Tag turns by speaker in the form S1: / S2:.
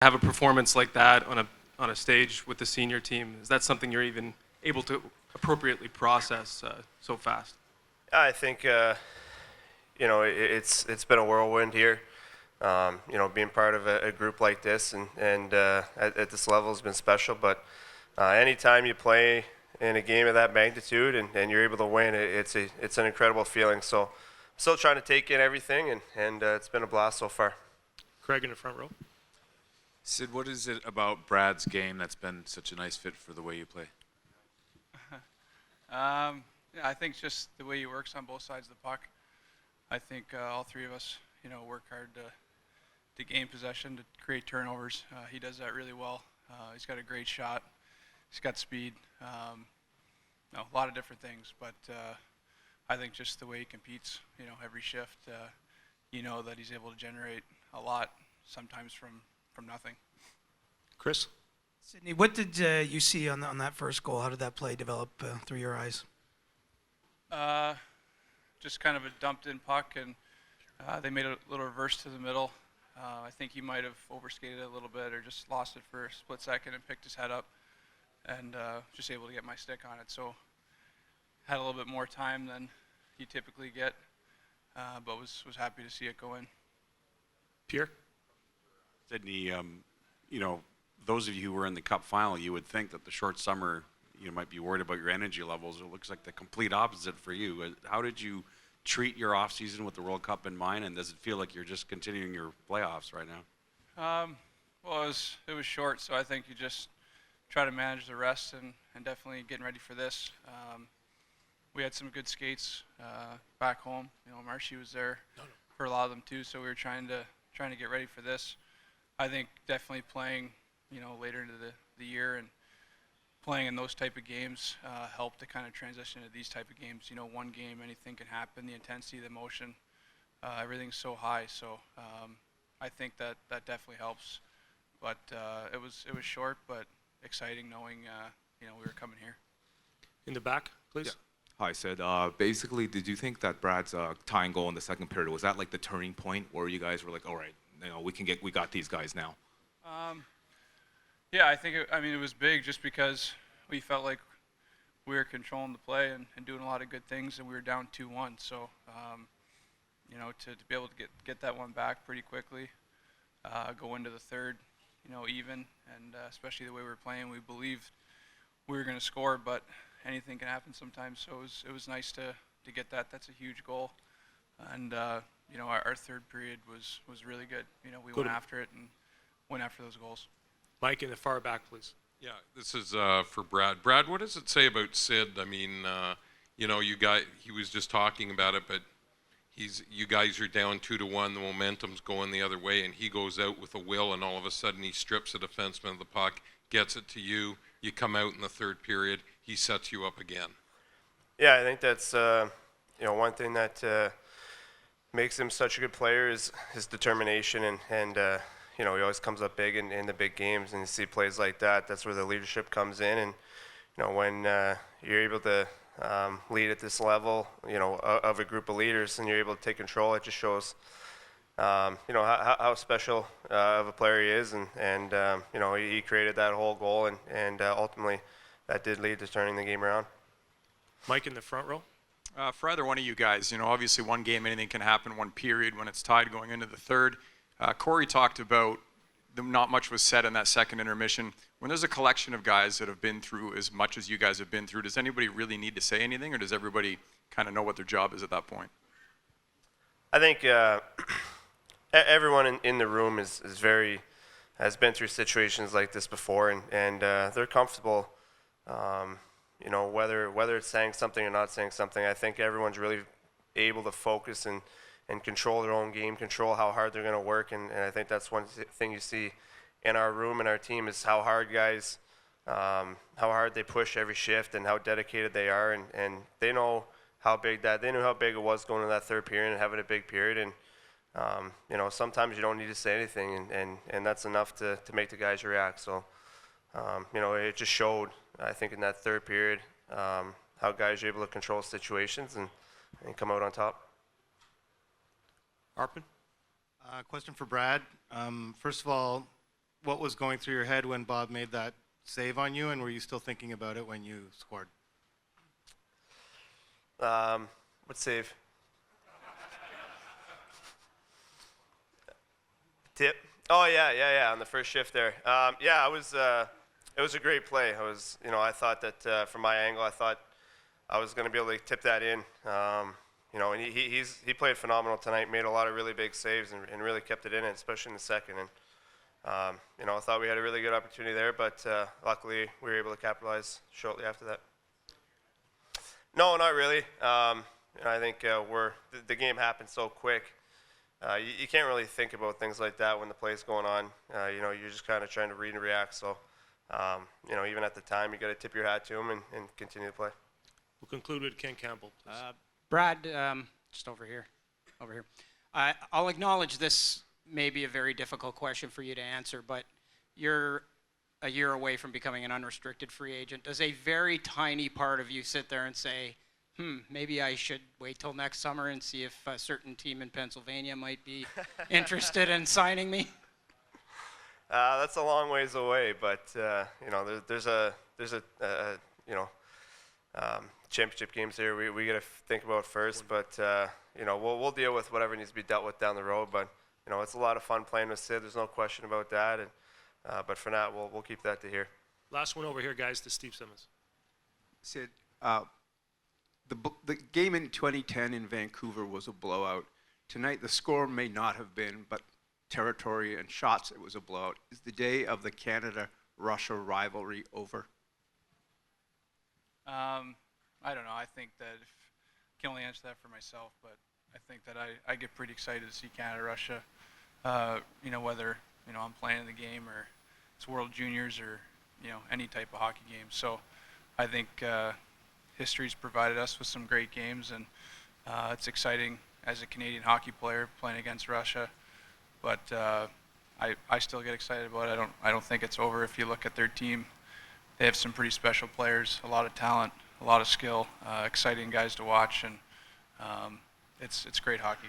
S1: have a performance like that on a stage with the senior team? Is that something you're even able to appropriately process so fast?
S2: I think it's been a whirlwind here. Being part of a group like this and at this level has been special. But anytime you play in a game of that magnitude and you're able to win, it's an incredible feeling. So, still trying to take in everything, and it's been a blast so far.
S1: Craig in the front row.
S3: Sid, what is it about Brad's game that's been such a nice fit for the way you play?
S4: Yeah, I think just the way he works on both sides of the puck. I think all three of us, work hard to gain possession, to create turnovers. He does that really well. He's got a great shot. He's got speed. A lot of different things, but I think just the way he competes, every shift, that he's able to generate a lot, sometimes from nothing.
S1: Chris?
S5: Sidney, what did you see on that first goal? How did that play develop through your eyes?
S4: Just kind of a dumped-in puck, and they made a little reverse to the middle. I think he might have overskated it a little bit or just lost it for a split second and picked his head up, and just able to get my stick on it. So had a little bit more time than you typically get, but was happy to see it go in.
S1: Pierre?
S3: Sidney, those of you who were in the Cup final, you would think that the short summer, you might be worried about your energy levels. It looks like the complete opposite for you. How did you treat your off season with the World Cup in mind, and does it feel like you're just continuing your playoffs right now?
S4: Well, it was short, so I think you just try to manage the rest and definitely getting ready for this. We had some good skates back home. Marchand was there for a lot of them too, so we were trying to get ready for this. I think definitely playing, later into the year and playing in those type of games helped to kind of transition to these type of games. One game, anything can happen. The intensity, the emotion, everything's so high. So I think that definitely helps. But it was short, but exciting knowing we were coming here.
S1: In the back, please.
S6: Yeah. Hi, Sid. Basically, did you think that Brad's tying goal in the second period, was that like the turning point where you guys were like, all right, we got these guys now?
S4: Yeah, I think it was big just because we felt like we were controlling the play and doing a lot of good things, and we were down 2-1. So, to be able to get that one back pretty quickly, go into the third, even, and especially the way we were playing, we believed we were going to score, but anything can happen sometimes. So it was nice to get that. That's a huge goal, and our third period was really good. We went after it and went after those goals.
S1: Mike in the far back, please.
S7: Yeah, this is for Brad. Brad, what does it say about Sid? I mean, he was just talking about it, but you guys are down 2-1. The momentum's going the other way, and he goes out with a will, and all of a sudden he strips the defenseman of the puck, gets it to you. You come out in the third period, he sets you up again.
S2: Yeah, I think that's one thing that makes him such a good player is his determination, and he always comes up big in the big games, and you see plays like that. That's where the leadership comes in, and when you're able to lead at this level, of a group of leaders, and you're able to take control, it just shows, how special of a player he is, and he created that whole goal, and ultimately that did lead to turning the game around.
S1: Mike in the front row.
S8: For either one of you guys, obviously one game, anything can happen, one period when it's tied going into the third. Corey talked about not much was said in that second intermission. When there's a collection of guys that have been through as much as you guys have been through, does anybody really need to say anything, or does everybody kind of know what their job is at that point?
S2: I think everyone in the room has been through situations like this before, and they're comfortable. Whether it's saying something or not saying something, I think everyone's really able to focus and control their own game, control how hard they're going to work, and I think that's one thing you see in our room and our team is how hard guys, how hard they push every shift and how dedicated they are, and they know they knew how big it was going to that third period and having a big period, and sometimes you don't need to say anything, and that's enough to make the guys react. So it just showed, I think, in that third period how guys are able to control situations and come out on top.
S1: Arpin?
S9: Question for Brad. First of all, what was going through your head when Bob made that save on you, and were you still thinking about it when you scored?
S2: What save? Tip. Oh yeah. On the first shift there. Yeah, it was a great play. I thought that from my angle, I thought I was going to be able to tip that in. And he played phenomenal tonight. Made a lot of really big saves and really kept it in it, especially in the second. And I thought we had a really good opportunity there, but luckily we were able to capitalize shortly after that. No, not really. I think the game happened so quick. You can't really think about things like that when the play's going on. You're just kind of trying to read and react. So, even at the time, you got to tip your hat to him and continue to play.
S10: We'll conclude with Ken Campbell, please.
S11: Brad, just over here. I'll acknowledge this may be a very difficult question for you to answer, but you're a year away from becoming an unrestricted free agent. Does a very tiny part of you sit there and say, maybe I should wait till next summer and see if a certain team in Pennsylvania might be interested in signing me?
S2: That's a long ways away, but there's a championship games here we got to think about first. But we'll deal with whatever needs to be dealt with down the road. But it's a lot of fun playing with Sid. There's no question about that. And but for now, we'll keep that to here.
S10: Last one over here, guys, to Steve Simmons.
S12: Sid, the game in 2010 in Vancouver was a blowout. Tonight, the score may not have been, but territory and shots, it was a blowout. Is the day of the Canada-Russia rivalry over?
S4: I don't know. I think that I can only answer that for myself, but I think that I get pretty excited to see Canada-Russia, whether, I'm playing in the game or it's World Juniors or, any type of hockey game. So I think history's provided us with some great games, and it's exciting as a Canadian hockey player playing against Russia. But I still get excited about it. I don't think it's over. If you look at their team, they have some pretty special players, a lot of talent, a lot of skill, exciting guys to watch, and it's great hockey.